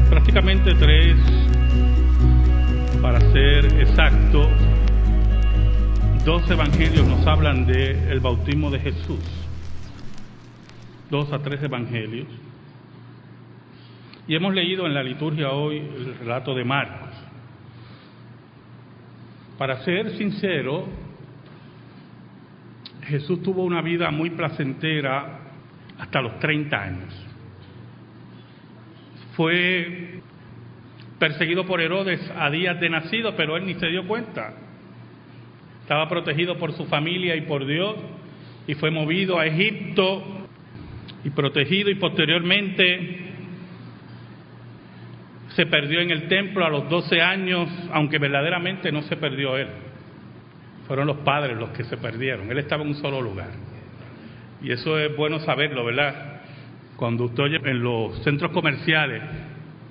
Prácticamente 3, para ser exacto, 2 evangelios nos hablan del bautismo de Jesús. 2 a 3 evangelios. Y hemos leído en la liturgia hoy el relato de Marcos. Para ser sincero, Jesús tuvo una vida muy placentera hasta los 30 años. Fue perseguido por Herodes a días de nacido, pero él ni se dio cuenta. Estaba protegido por su familia y por Dios, y fue movido a Egipto y protegido, y posteriormente se perdió en el templo a los 12 años, aunque verdaderamente no se perdió él. Fueron los padres los que se perdieron. Él estaba en un solo lugar. Y eso es bueno saberlo, ¿verdad? Cuando usted oye en los centros comerciales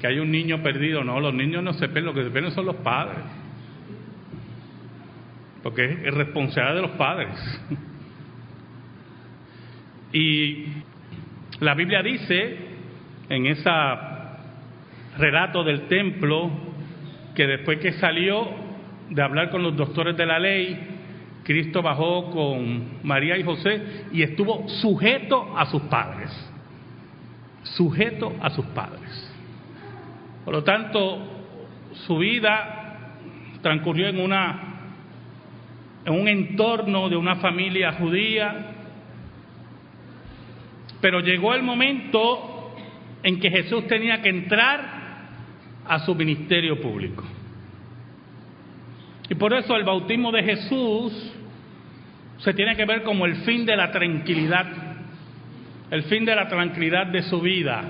que hay un niño perdido, no, los niños no se pierden, lo que se pierden son los padres. Porque es responsabilidad de los padres. Y la Biblia dice, en ese relato del templo, que después que salió de hablar con los doctores de la ley, Cristo bajó con María y José y estuvo sujeto a sus padres. Sujeto a sus padres. Por lo tanto, su vida transcurrió en un entorno de una familia judía, pero llegó el momento en que Jesús tenía que entrar a su ministerio público. Y por eso el bautismo de Jesús se tiene que ver como el fin de la tranquilidad, el fin de la tranquilidad de su vida,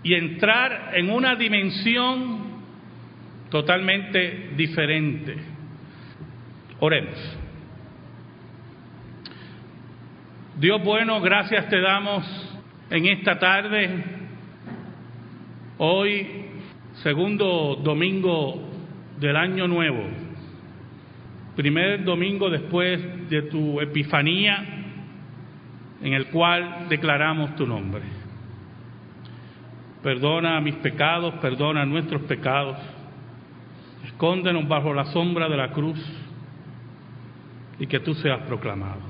y entrar en una dimensión totalmente diferente. Oremos. Dios bueno, gracias te damos en esta tarde, hoy, segundo domingo del año nuevo, primer domingo después de tu Epifanía, en el cual declaramos tu nombre. Perdona mis pecados, perdona nuestros pecados, escóndenos bajo la sombra de la cruz y que tú seas proclamado.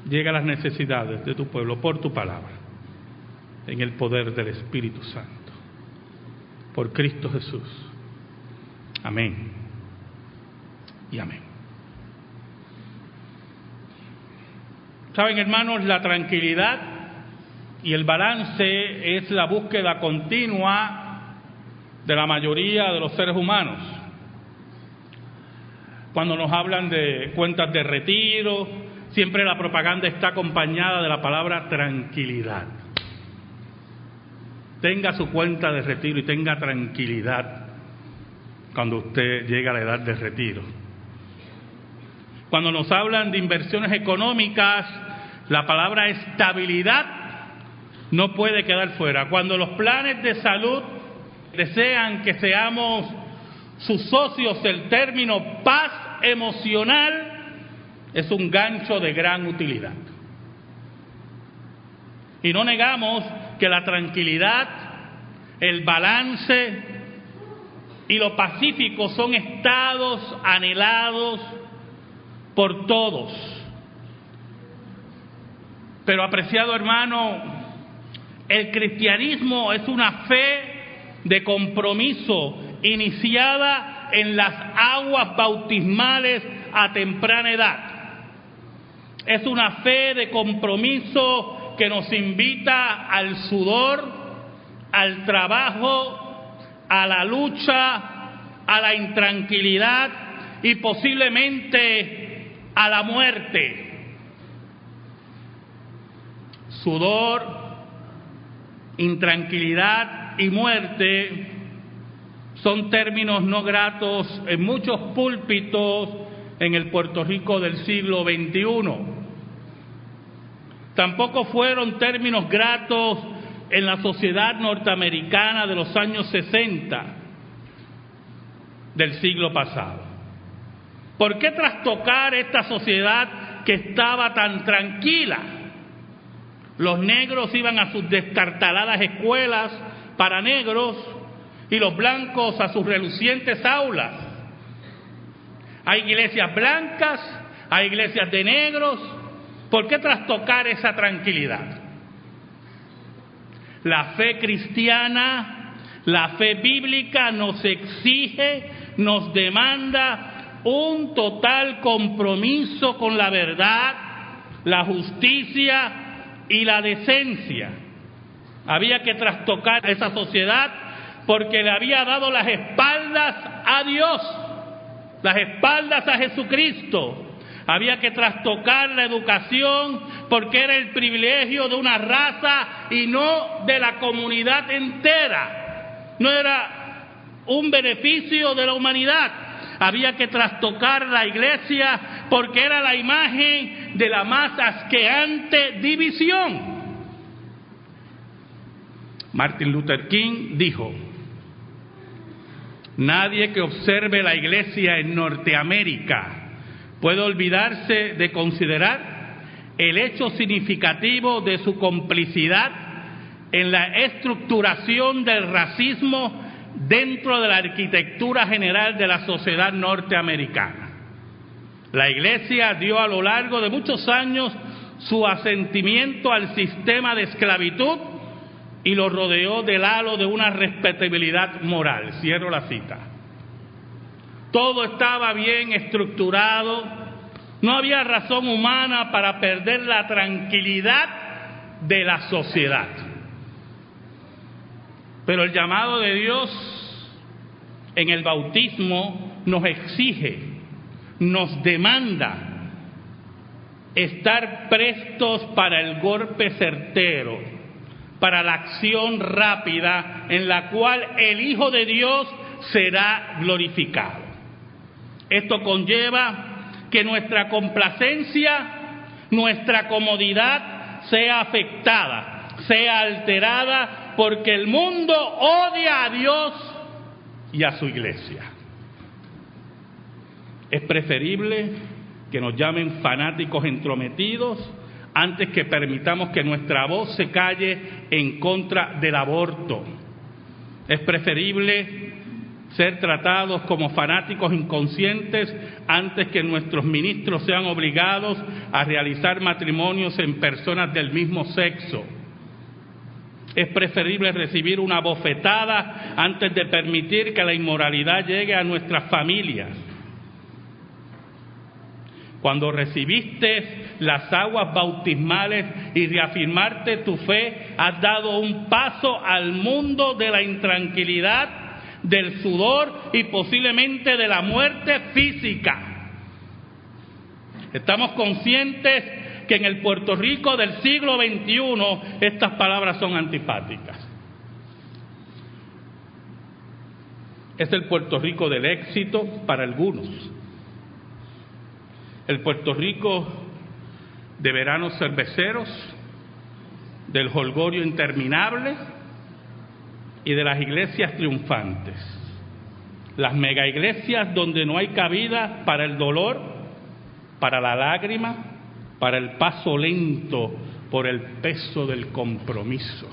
Llega a las necesidades de tu pueblo por tu palabra, en el poder del Espíritu Santo, por Cristo Jesús. Amén y amén. Saben, hermanos, la tranquilidad y el balance es la búsqueda continua de la mayoría de los seres humanos. Cuando nos hablan de cuentas de retiro, siempre la propaganda está acompañada de la palabra tranquilidad. Tenga su cuenta de retiro y tenga tranquilidad cuando usted llega a la edad de retiro. Cuando nos hablan de inversiones económicas, la palabra estabilidad no puede quedar fuera. Cuando los planes de salud desean que seamos sus socios, el término paz emocional es un gancho de gran utilidad. Y no negamos que la tranquilidad, el balance y lo pacífico son estados anhelados por todos. Pero, apreciado hermano, el cristianismo es una fe de compromiso iniciada en las aguas bautismales a temprana edad. Es una fe de compromiso que nos invita al sudor, al trabajo, a la lucha, a la intranquilidad y posiblemente a la muerte. Sudor, intranquilidad y muerte son términos no gratos en muchos púlpitos en el Puerto Rico del siglo XXI. Tampoco fueron términos gratos en la sociedad norteamericana de los años 60 del siglo pasado. ¿Por qué trastocar esta sociedad que estaba tan tranquila? Los negros iban a sus destartaladas escuelas para negros y los blancos a sus relucientes aulas. Hay iglesias blancas, hay iglesias de negros. ¿Por qué trastocar esa tranquilidad? La fe cristiana, la fe bíblica nos exige, nos demanda un total compromiso con la verdad, la justicia y la decencia. Había que trastocar esa sociedad porque le había dado las espaldas a Dios, las espaldas a Jesucristo. Había que trastocar la educación porque era el privilegio de una raza y no de la comunidad entera. No era un beneficio de la humanidad. Había que trastocar la iglesia porque era la imagen de la más asqueante división. Martin Luther King dijo: nadie que observe la iglesia en Norteamérica puede olvidarse de considerar el hecho significativo de su complicidad en la estructuración del racismo dentro de la arquitectura general de la sociedad norteamericana. La Iglesia dio a lo largo de muchos años su asentimiento al sistema de esclavitud y lo rodeó del halo de una respetabilidad moral. Cierro la cita. Todo estaba bien estructurado, no había razón humana para perder la tranquilidad de la sociedad. Pero el llamado de Dios en el bautismo nos exige, nos demanda estar prestos para el golpe certero, para la acción rápida en la cual el Hijo de Dios será glorificado. Esto conlleva que nuestra complacencia, nuestra comodidad sea afectada, sea alterada, porque el mundo odia a Dios y a su iglesia. Es preferible que nos llamen fanáticos entrometidos antes que permitamos que nuestra voz se calle en contra del aborto. Es preferible ser tratados como fanáticos inconscientes antes que nuestros ministros sean obligados a realizar matrimonios en personas del mismo sexo. Es preferible recibir una bofetada antes de permitir que la inmoralidad llegue a nuestras familias. Cuando recibiste las aguas bautismales y reafirmaste tu fe, has dado un paso al mundo de la intranquilidad, del sudor y posiblemente de la muerte física. Estamos conscientes que en el Puerto Rico del siglo XXI estas palabras son antipáticas. Es el Puerto Rico del éxito para algunos, el Puerto Rico de veranos cerveceros, del jolgorio interminable y de las iglesias triunfantes, las mega iglesias donde no hay cabida para el dolor, para la lágrima, para el paso lento por el peso del compromiso.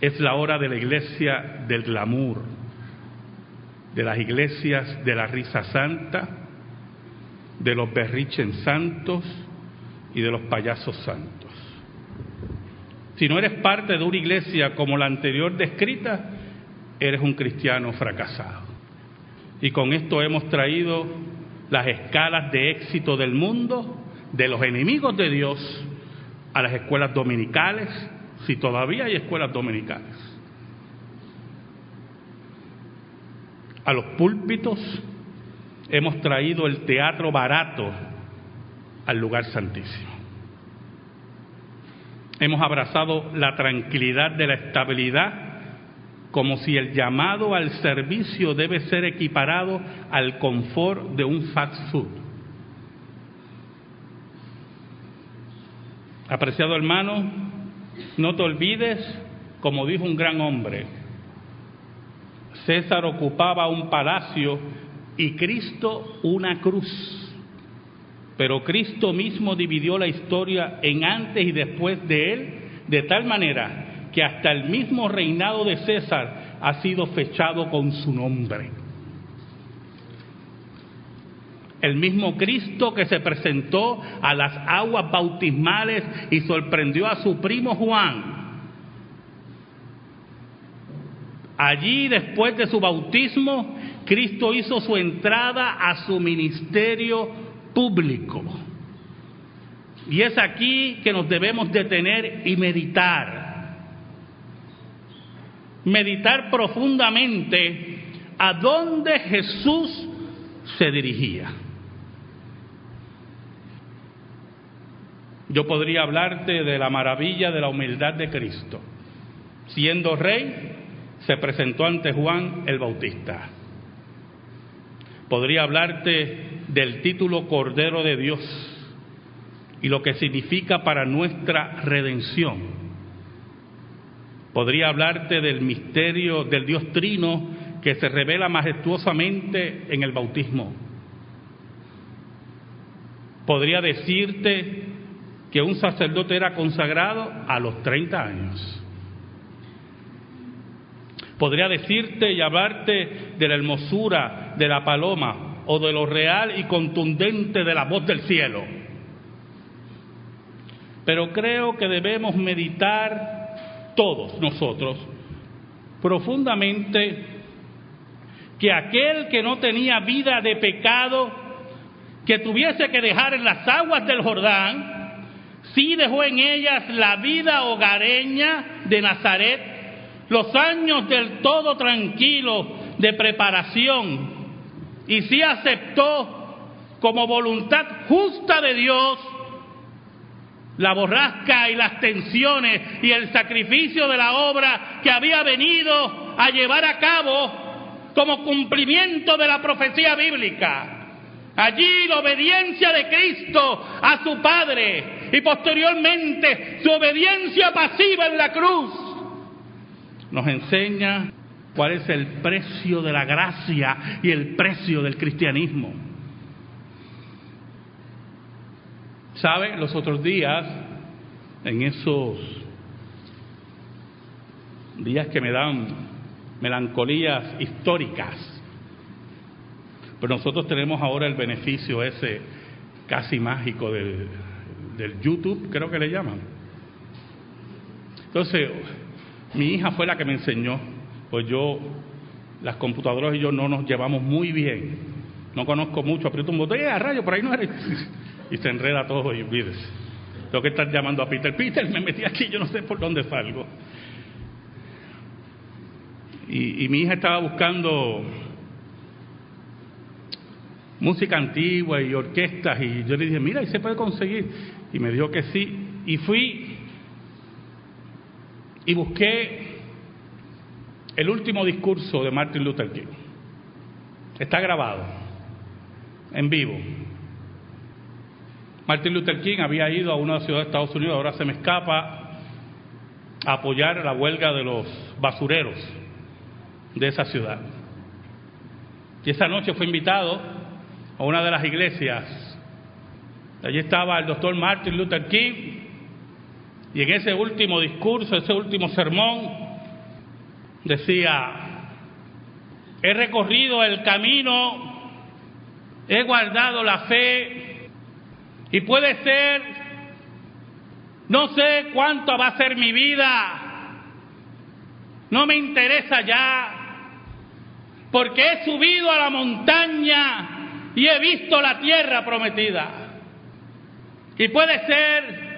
Es la hora de la iglesia del glamour, de las iglesias de la risa santa, de los berriches santos y de los payasos santos. Si no eres parte de una iglesia como la anterior descrita, eres un cristiano fracasado. Y con esto hemos traído las escalas de éxito del mundo, de los enemigos de Dios, a las escuelas dominicales, si todavía hay escuelas dominicales, a los púlpitos. Hemos traído el teatro barato al lugar santísimo. Hemos abrazado la tranquilidad de la estabilidad como si el llamado al servicio debe ser equiparado al confort de un fast food. Apreciado hermano, no te olvides, como dijo un gran hombre, César ocupaba un palacio y Cristo una cruz. Pero Cristo mismo dividió la historia en antes y después de él, de tal manera que hasta el mismo reinado de César ha sido fechado con su nombre. El mismo Cristo que se presentó a las aguas bautismales y sorprendió a su primo Juan. Allí, después de su bautismo, Cristo hizo su entrada a su ministerio público. Y es aquí que nos debemos detener y meditar. Meditar profundamente a dónde Jesús se dirigía. Yo podría hablarte de la maravilla de la humildad de Cristo. Siendo rey, se presentó ante Juan el Bautista. Podría hablarte del título Cordero de Dios y lo que significa para nuestra redención. Podría hablarte del misterio del Dios Trino que se revela majestuosamente en el bautismo. Podría decirte que un sacerdote era consagrado a los 30 años. Podría decirte y hablarte de la hermosura de la paloma o de lo real y contundente de la voz del cielo. Pero creo que debemos meditar todos nosotros profundamente que aquel que no tenía vida de pecado, que tuviese que dejar en las aguas del Jordán, sí dejó en ellas la vida hogareña de Nazaret, los años del todo tranquilo de preparación, y sí aceptó como voluntad justa de Dios la borrasca y las tensiones y el sacrificio de la obra que había venido a llevar a cabo como cumplimiento de la profecía bíblica. Allí la obediencia de Cristo a su Padre y posteriormente su obediencia pasiva en la cruz nos enseña cuál es el precio de la gracia y el precio del cristianismo. ¿Sabe? Los otros días, en esos días que me dan melancolías históricas, pero nosotros tenemos ahora el beneficio ese casi mágico del YouTube, creo que le llaman. Entonces, mi hija fue la que me enseñó, pues las computadoras y yo no nos llevamos muy bien. No conozco mucho, aprieto un botón, a rayo, por ahí no era. Y se enreda todo y olvídese. Tengo que estar llamando a Peter. Peter, me metí aquí, yo no sé por dónde salgo. Y mi hija estaba buscando música antigua y orquestas, y yo le dije, mira, ¿y se puede conseguir? Y me dijo que sí, y fui y busqué el último discurso de Martin Luther King. Está grabado, en vivo. Martin Luther King había ido a una ciudad de Estados Unidos, ahora se me escapa, a apoyar la huelga de los basureros de esa ciudad. Y esa noche fue invitado a una de las iglesias. Allí estaba el doctor Martin Luther King, y en ese último discurso, ese último sermón, decía: he recorrido el camino, he guardado la fe, y puede ser, no sé cuánto va a ser mi vida, no me interesa ya, porque he subido a la montaña y he visto la tierra prometida. Y puede ser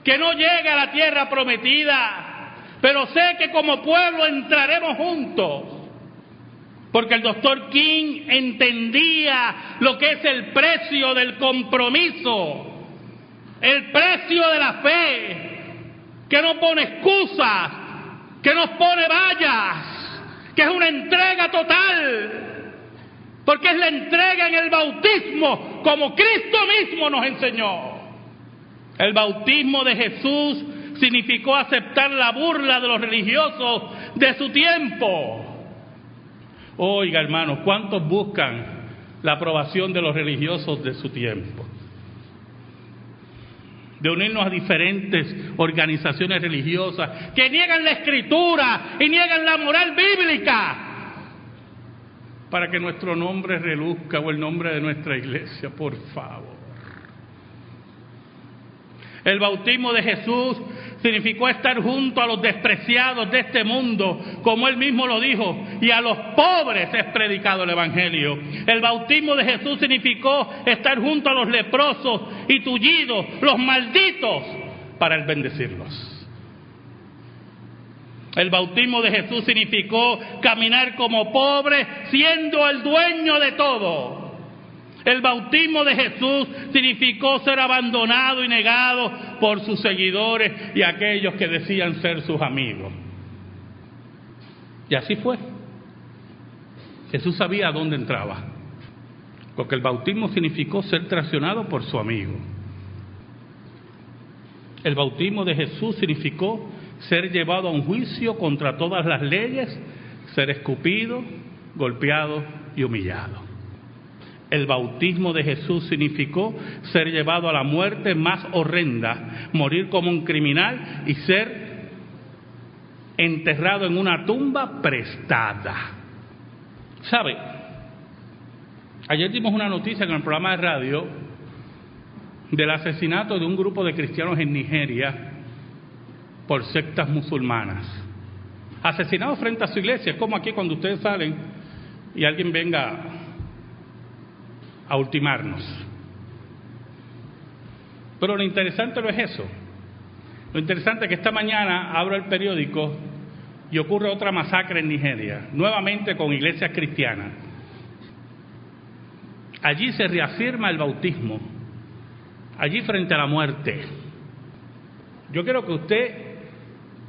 que no llegue a la tierra prometida, pero sé que como pueblo entraremos juntos. Porque el doctor King entendía lo que es el precio del compromiso, el precio de la fe, que no pone excusas, que no pone vallas, que es una entrega total, porque es la entrega en el bautismo, como Cristo mismo nos enseñó. El bautismo de Jesús significó aceptar la burla de los religiosos de su tiempo. Oiga, hermanos, ¿cuántos buscan la aprobación de los religiosos de su tiempo? De unirnos a diferentes organizaciones religiosas que niegan la Escritura y niegan la moral bíblica para que nuestro nombre reluzca o el nombre de nuestra iglesia, por favor. El bautismo de Jesús significó estar junto a los despreciados de este mundo, como Él mismo lo dijo, y a los pobres es predicado el Evangelio. El bautismo de Jesús significó estar junto a los leprosos y tullidos, los malditos, para Él bendecirlos. El bautismo de Jesús significó caminar como pobre, siendo el dueño de todo. El bautismo de Jesús significó ser abandonado y negado por sus seguidores y aquellos que decían ser sus amigos. Y así fue. Jesús sabía a dónde entraba, porque el bautismo significó ser traicionado por su amigo. El bautismo de Jesús significó ser llevado a un juicio contra todas las leyes, ser escupido, golpeado y humillado. El bautismo de Jesús significó ser llevado a la muerte más horrenda, morir como un criminal y ser enterrado en una tumba prestada. ¿Sabe? Ayer dimos una noticia en el programa de radio del asesinato de un grupo de cristianos en Nigeria por sectas musulmanas. Asesinados frente a su iglesia, es como aquí cuando ustedes salen y alguien venga a ultimarnos. Pero lo interesante no es eso. Lo interesante es que esta mañana abro el periódico y ocurre otra masacre en Nigeria, nuevamente con iglesias cristianas. Allí se reafirma el bautismo, allí frente a la muerte. Yo quiero que usted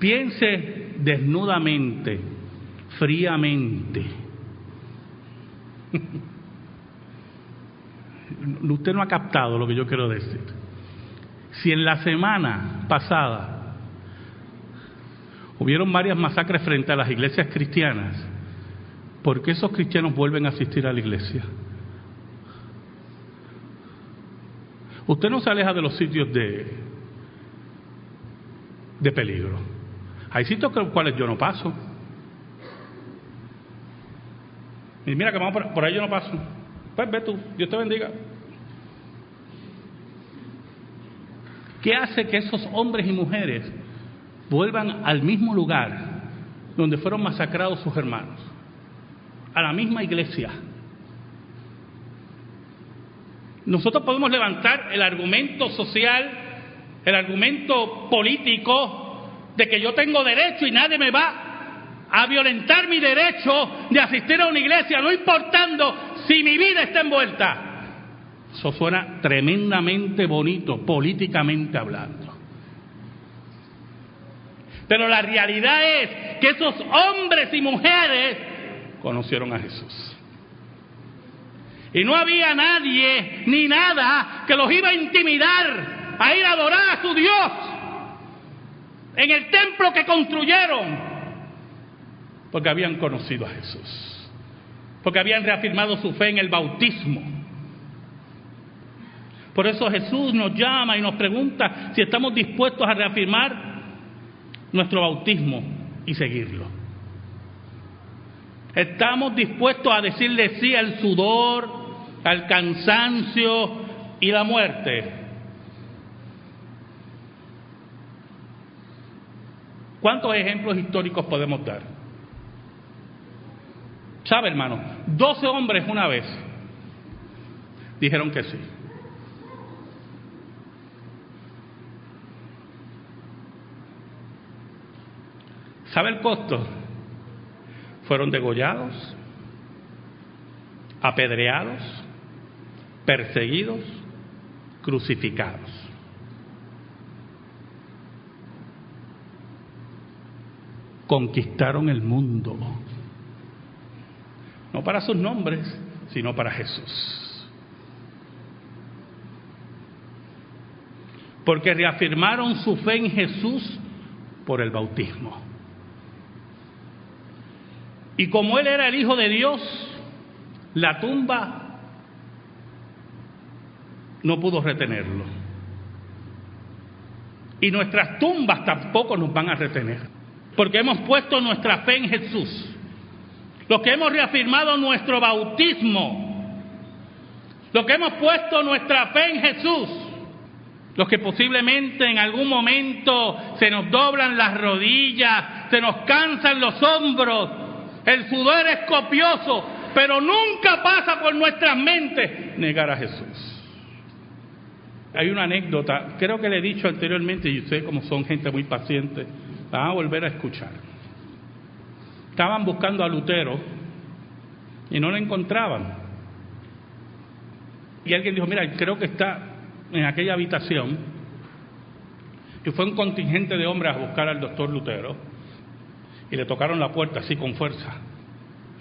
piense desnudamente, fríamente. Usted no ha captado lo que yo quiero decir. Si en la semana pasada hubieron varias masacres frente a las iglesias cristianas, ¿por qué esos cristianos vuelven a asistir a la iglesia? Usted no se aleja de los sitios de peligro. Hay sitios con los cuales yo no paso. Y mira que vamos por ahí, yo no paso. Pues ve tú, Dios te bendiga. ¿Qué hace que esos hombres y mujeres vuelvan al mismo lugar donde fueron masacrados sus hermanos? A la misma iglesia. Nosotros podemos levantar el argumento social, el argumento político de que yo tengo derecho y nadie me va a violentar mi derecho de asistir a una iglesia, no importando si mi vida está envuelta. Eso suena tremendamente bonito, políticamente hablando. Pero la realidad es que esos hombres y mujeres conocieron a Jesús. Y no había nadie ni nada que los iba a intimidar a ir a adorar a su Dios en el templo que construyeron, porque habían conocido a Jesús, porque habían reafirmado su fe en el bautismo. Por eso Jesús nos llama y nos pregunta si estamos dispuestos a reafirmar nuestro bautismo y seguirlo. Estamos dispuestos a decirle sí al sudor, al cansancio y la muerte. ¿Cuántos ejemplos históricos podemos dar? ¿Sabe, hermano? 12 hombres una vez dijeron que sí. ¿Sabe el costo? Fueron degollados, apedreados, perseguidos, crucificados. Conquistaron el mundo, no para sus nombres, sino para Jesús. porque reafirmaron su fe en Jesús por el bautismo. Y como Él era el Hijo de Dios, la tumba no pudo retenerlo. Y nuestras tumbas tampoco nos van a retener, porque hemos puesto nuestra fe en Jesús. Los que hemos reafirmado nuestro bautismo, los que hemos puesto nuestra fe en Jesús, los que posiblemente en algún momento se nos doblan las rodillas, se nos cansan los hombros, el sudor es copioso, pero nunca pasa por nuestras mentes negar a Jesús. Hay una anécdota, creo que le he dicho anteriormente, y ustedes como son gente muy paciente, la van a volver a escuchar. Estaban buscando a Lutero y no lo encontraban. Y alguien dijo, mira, creo que está en aquella habitación. Y fue un contingente de hombres a buscar al doctor Lutero. Y le tocaron la puerta así con fuerza.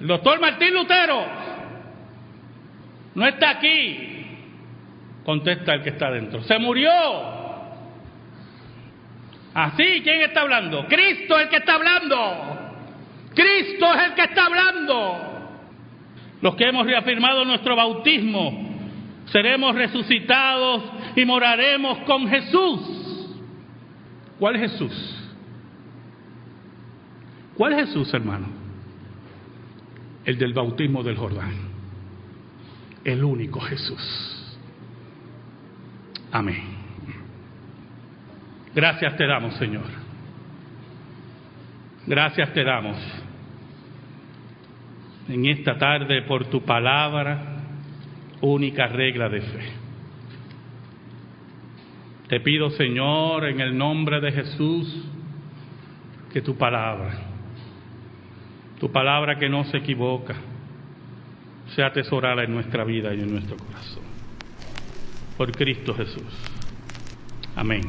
El doctor Martín Lutero no está aquí. Contesta el que está adentro. ¡Se murió! Así, ¿quién está hablando? Cristo es el que está hablando. Cristo es el que está hablando. Los que hemos reafirmado nuestro bautismo, seremos resucitados y moraremos con Jesús. ¿Cuál Jesús? ¿Cuál Jesús, hermano? El del bautismo del Jordán. El único Jesús. Amén. Gracias te damos, Señor. Gracias te damos en esta tarde por tu palabra, única regla de fe. Te pido, Señor, en el nombre de Jesús, que tu palabra que no se equivoca, sea atesorada en nuestra vida y en nuestro corazón. Por Cristo Jesús. Amén.